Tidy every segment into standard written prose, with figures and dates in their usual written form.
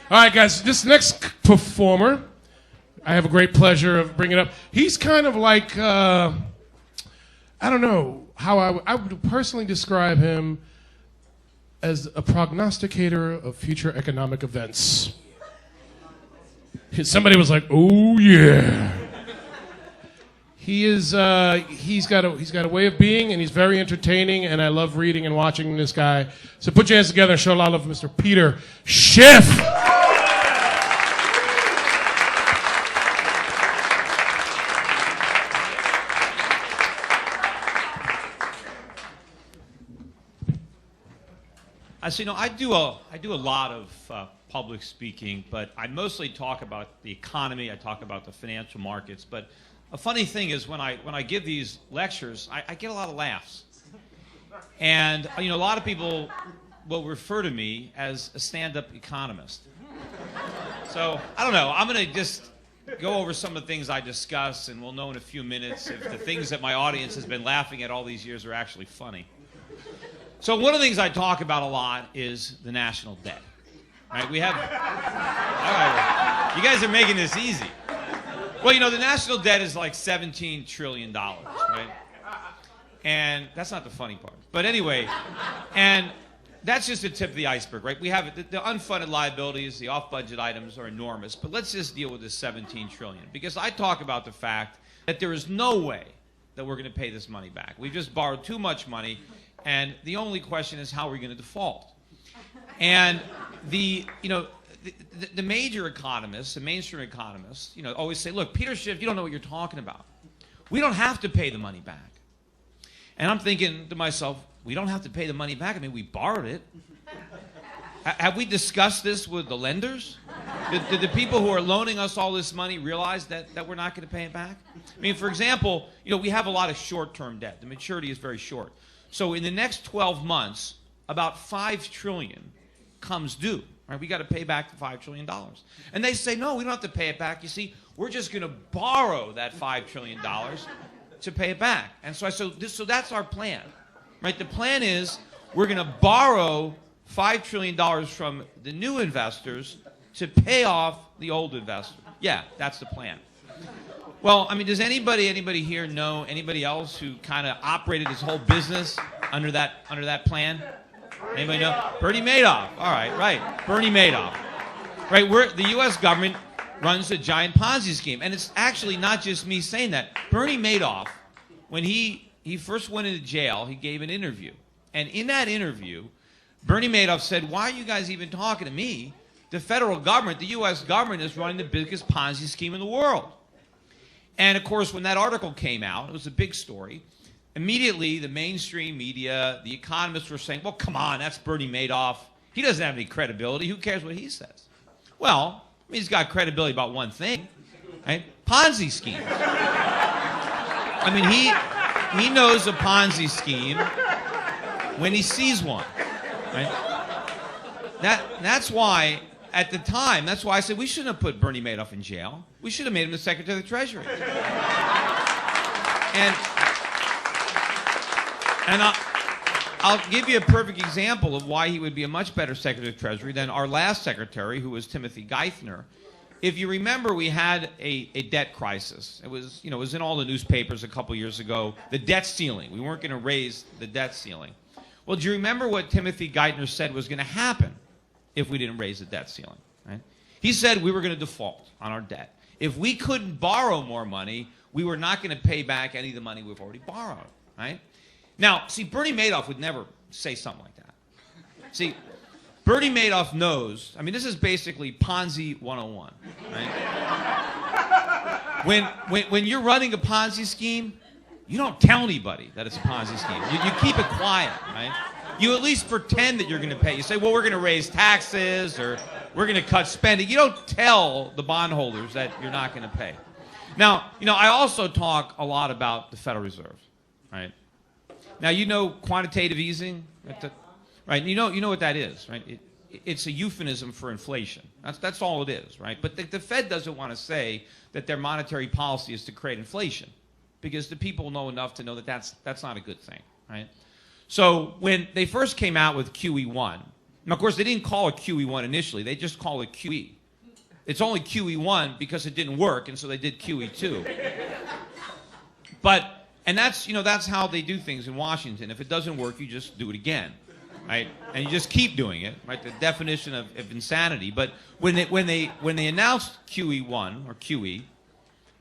All right, guys, this next performer, I have a great pleasure of bringing up. He's kind of like, I don't know how I would personally describe him as a prognosticator of future economic events. Somebody was like, "Oh yeah." He is. He's got a way of being, and he's very entertaining. And I love reading and watching this guy. So put your hands together and show a lot of Mr. Peter Schiff. So, I do a lot of public speaking, but I mostly talk about the economy. I talk about the financial markets. But a funny thing is when I give these lectures, I get a lot of laughs. And a lot of people will refer to me as a stand-up economist. So I don't know. I'm going to just go over some of the things I discuss, and we'll know in a few minutes if the things that my audience has been laughing at all these years are actually funny. So one of the things I talk about a lot is the national debt. Right? We have. All right. You guys are making this easy. Well, the national debt is like $17 trillion, right? And that's not the funny part. But anyway, and that's just the tip of the iceberg, right? We have the unfunded liabilities, the off-budget items are enormous. But let's just deal with this $17 trillion, because I talk about the fact that there is no way that we're going to pay this money back. We've just borrowed too much money. And the only question is, how are we going to default? And the major economists, the mainstream economists, always say, look, Peter Schiff, you don't know what you're talking about. We don't have to pay the money back. And I'm thinking to myself, we don't have to pay the money back. I mean, we borrowed it. Have we discussed this with the lenders? Did the people who are loaning us all this money realize that we're not going to pay it back? I mean, for example, we have a lot of short-term debt. The maturity is very short. So in the next 12 months, about $5 trillion comes due. Right? We got to pay back the $5 trillion. And they say, no, we don't have to pay it back. You see, we're just going to borrow that $5 trillion to pay it back. And so so that's our plan. Right? The plan is we're going to borrow $5 trillion from the new investors to pay off the old investors. Yeah, that's the plan. Well, I mean, does anybody here know anybody else who kind of operated this whole business under that plan? Anybody know? Bernie Madoff. All right, right. Bernie Madoff. Right, the U.S. government runs a giant Ponzi scheme. And it's actually not just me saying that. Bernie Madoff, when he first went into jail, he gave an interview. And in that interview, Bernie Madoff said, why are you guys even talking to me? The federal government, the U.S. government, is running the biggest Ponzi scheme in the world. And, of course, when that article came out, it was a big story. Immediately, the mainstream media, the economists were saying, well, come on, that's Bernie Madoff. He doesn't have any credibility. Who cares what he says? Well, I mean, he's got credibility about one thing, right? Ponzi schemes. I mean, he knows a Ponzi scheme when he sees one, right? That's why... At the time, that's why I said we shouldn't have put Bernie Madoff in jail. We should have made him the Secretary of the Treasury. And I'll give you a perfect example of why he would be a much better Secretary of the Treasury than our last secretary, who was Timothy Geithner. If you remember, we had a debt crisis. It was, it was in all the newspapers a couple years ago. The debt ceiling. We weren't going to raise the debt ceiling. Well, do you remember what Timothy Geithner said was going to happen if we didn't raise the debt ceiling? Right? He said we were going to default on our debt. If we couldn't borrow more money, we were not going to pay back any of the money we've already borrowed. Right? Now, see, Bernie Madoff would never say something like that. See, Bernie Madoff knows, I mean, this is basically Ponzi 101. Right? When you're running a Ponzi scheme, you don't tell anybody that it's a Ponzi scheme. You keep it quiet, right? You at least pretend that you're going to pay. You say, well, we're going to raise taxes, or we're going to cut spending. You don't tell the bondholders that you're not going to pay. Now, I also talk a lot about the Federal Reserve, right? Now, quantitative easing, right? You know what that is, right? It's a euphemism for inflation. That's all it is, right? But the Fed doesn't want to say that their monetary policy is to create inflation, because the people know enough to know that that's not a good thing, right? So when they first came out with QE1, Now, of course, they didn't call it QE1 initially. They just called it QE. It's only QE1 because it didn't work, and so they did QE2. And that's how they do things in Washington. If it doesn't work, you just do it again, right? And you just keep doing it, right? The definition of insanity. But when they announced QE1 or QE,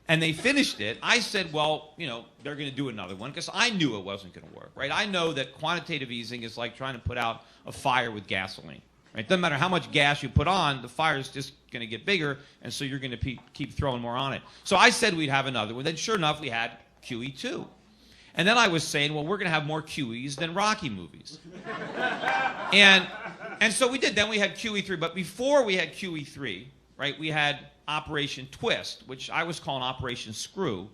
and they finished it, I said, well, they're going to do another one because I knew it wasn't going to work, right? I know that quantitative easing is like trying to put out a fire with gasoline, right? It doesn't matter how much gas you put on, the fire is just going to get bigger, and so you're going to keep throwing more on it. So I said we'd have another one. Then sure enough, we had QE2. And then I was saying, well, we're going to have more QEs than Rocky movies. and so we did. Then we had QE3. But before we had QE3, right, we had Operation Twist, which I was calling Operation Screw.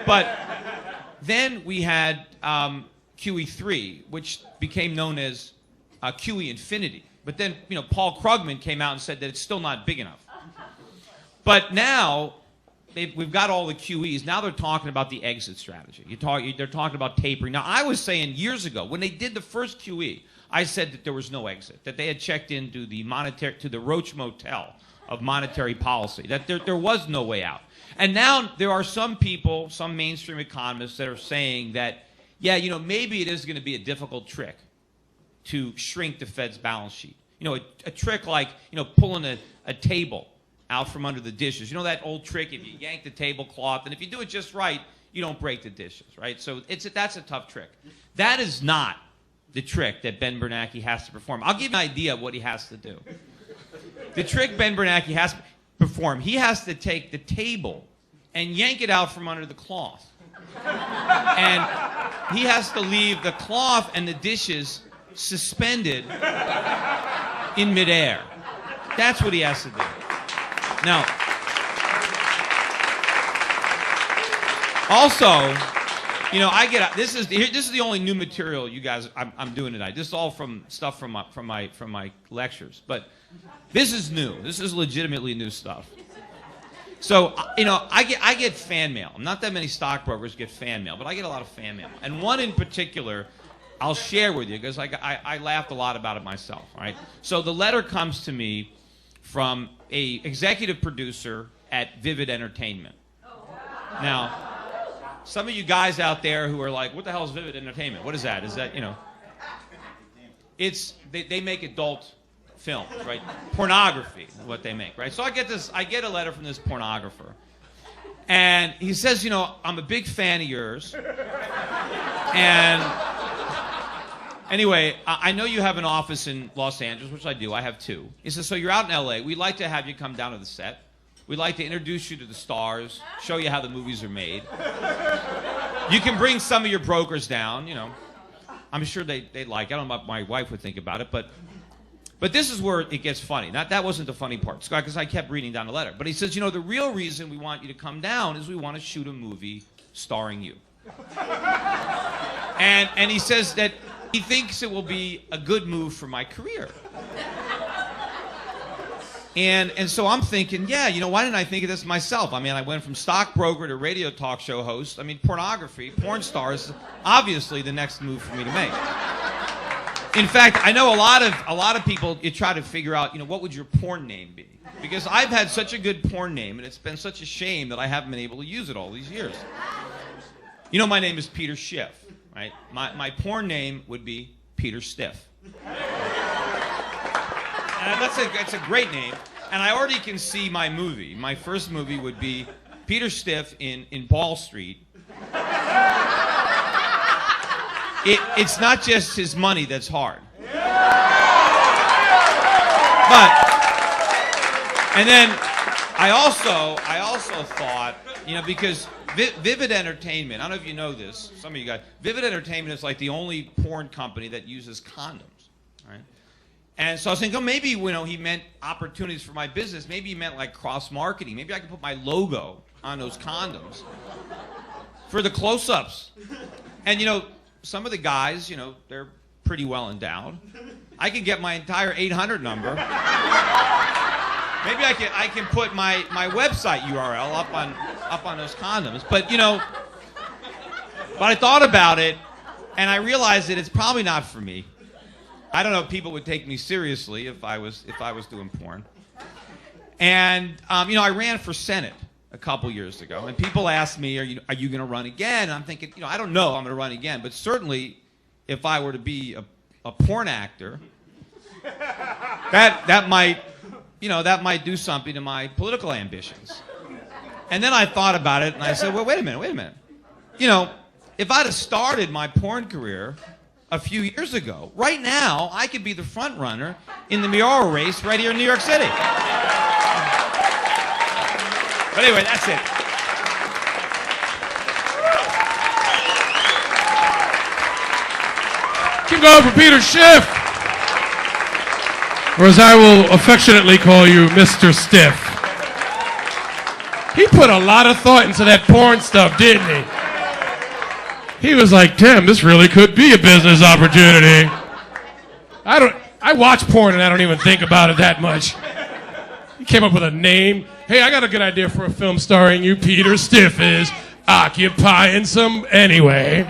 But then we had QE3, which became known as QE Infinity. But then, Paul Krugman came out and said that it's still not big enough. But now we've got all the QEs. Now they're talking about the exit strategy. They're talking about tapering. Now, I was saying years ago, when they did the first QE, I said that there was no exit, that they had checked into the Roach Motel of monetary policy, that there was no way out. And now there are some people, some mainstream economists that are saying that, yeah, maybe it is going to be a difficult trick to shrink the Fed's balance sheet. A trick like, pulling a table out from under the dishes. That old trick, if you yank the tablecloth, and if you do it just right, you don't break the dishes, right? So that's a tough trick. That is not the trick that Ben Bernanke has to perform. I'll give you an idea of what he has to do. The trick Ben Bernanke has to perform, he has to take the table and yank it out from under the cloth. And he has to leave the cloth and the dishes suspended in midair. That's what he has to do. Now, also, this is the only new material you guys I'm doing tonight. This is all from stuff from my lectures, but this is new. This is legitimately new stuff. So, I get fan mail. Not that many stockbrokers get fan mail, but I get a lot of fan mail. And one in particular, I'll share with you because I laughed a lot about it myself. All right. So the letter comes to me from a executive producer at Vivid Entertainment. Now, some of you guys out there who are like, what the hell is Vivid Entertainment? What is that? Is that, they make adult films, right? Pornography is what they make, right? So I get a letter from this pornographer. And he says, I'm a big fan of yours. And anyway, I know you have an office in Los Angeles, which I do. I have two. He says, so you're out in L.A. We'd like to have you come down to the set. We'd like to introduce you to the stars, show you how the movies are made. You can bring some of your brokers down, I'm sure they'd like it. I don't know what my wife would think about it, but this is where it gets funny. That wasn't the funny part, Scott, because I kept reading down the letter. But he says, the real reason we want you to come down is we want to shoot a movie starring you. And he says that he thinks it will be a good move for my career. And so I'm thinking, why didn't I think of this myself? I went from stockbroker to radio talk show host. Pornography, porn stars, obviously the next move for me to make. In fact, I know a lot of people, you try to figure out, what would your porn name be? Because I've had such a good porn name, and it's been such a shame that I haven't been able to use it all these years. My name is Peter Schiff, right? My porn name would be Peter Stiff. And that's a great name. And I already can see my movie. My first movie would be Peter Stiff in Ball Street. It's not just his money that's hard. And then I also thought, because Vivid Entertainment, I don't know if you know this, some of you guys, Vivid Entertainment is like the only porn company that uses condoms, right? And so I was thinking, maybe he meant opportunities for my business. Maybe he meant like cross-marketing. Maybe I could put my logo on those condoms for the close-ups. And, some of the guys, they're pretty well endowed. I could get my entire 800 number. Maybe I can put my website URL up on those condoms. But I thought about it, and I realized that it's probably not for me. I don't know if people would take me seriously if I was doing porn. And I ran for Senate a couple years ago, and people asked me, "Are you going to run again?" And I'm thinking, I don't know, I'm going to run again, but certainly, if I were to be a porn actor, that might do something to my political ambitions. And then I thought about it, and I said, well, wait a minute. If I'd have started my porn career a few years ago, right now, I could be the front runner in the mayoral race right here in New York City. But anyway, that's it. Keep going for Peter Schiff, or as I will affectionately call you, Mr. Stiff. He put a lot of thought into that porn stuff, didn't he? He was like, damn, this really could be a business opportunity. I watch porn and I don't even think about it that much. He came up with a name. Hey, I got a good idea for a film starring you. Peter Stiff is occupying some anyway.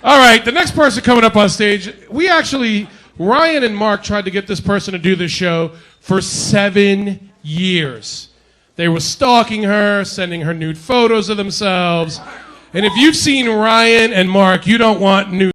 All right, the next person coming up on stage, Ryan and Mark tried to get this person to do this show for 7 years. They were stalking her, sending her nude photos of themselves. And if you've seen Ryan and Mark, you don't want nude